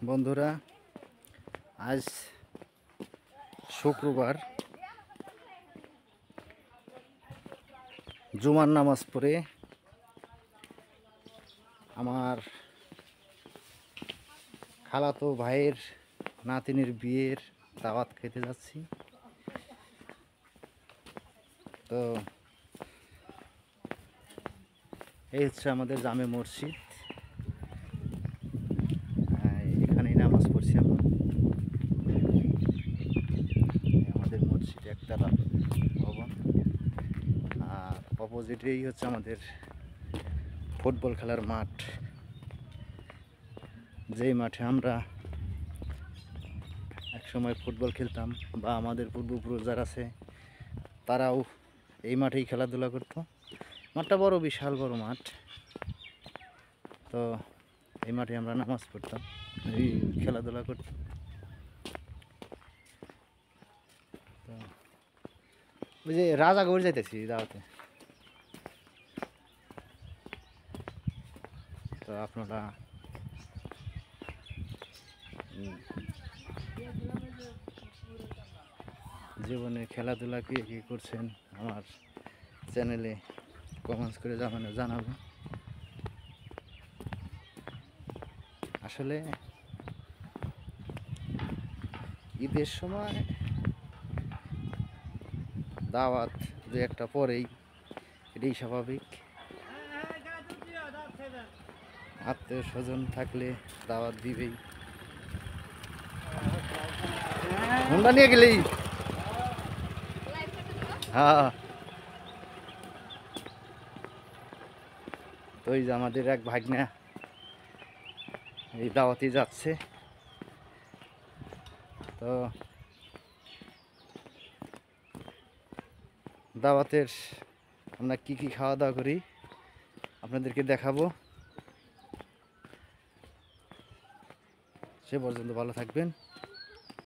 বন্ধুরা, আজ শুক্রবার জুমার নামাজ পড়ে আমার খালাতো ভাইয়ের নাতিনের বিয়ের দাওয়াত খেতে যাচ্ছি। তো এই হচ্ছে আমাদের জামে মসজিদ, এখানেই নামাজ পড়ছি আমরা। আমাদের মসজিদ একতলা ভবন, আর অপোজিটেই হচ্ছে আমাদের ফুটবল খেলার মাঠ, যেই মাঠে আমরা একসময় ফুটবল খেলতাম, বা আমাদের পূর্বপুরুষ যারা আছে তারাও এই মাঠেই খেলাধুলা করতো। মাঠটা বড়, বিশাল বড় মাঠ। তো এই মাঠে আমরা নামাজ পড়তাম, এই খেলাধুলা করতাম। তো ওই যে রাজাগড় যাইতেছি দাওয়াতে, তো আপনারা জীবনে খেলাধুলা কি কী করছেন আমার চ্যানেলে কমেন্টস করে জানাবো। আসলে ঈদের সময় দাওয়াত দু একটা পরেই, এটাই স্বাভাবিক। আত্মীয় স্বজন থাকলে দাওয়াত দিবেই। হুন্ডা নিয়ে গেলেই হ্যাঁ। তো এই যে আমাদের এক ভাগ্না এই দাওয়াতে যাচ্ছে। তো দাওয়াতের আমরা কি কি খাওয়া দাওয়া করি আপনাদেরকে দেখাবো। সে পর্যন্ত ভালো থাকবেন।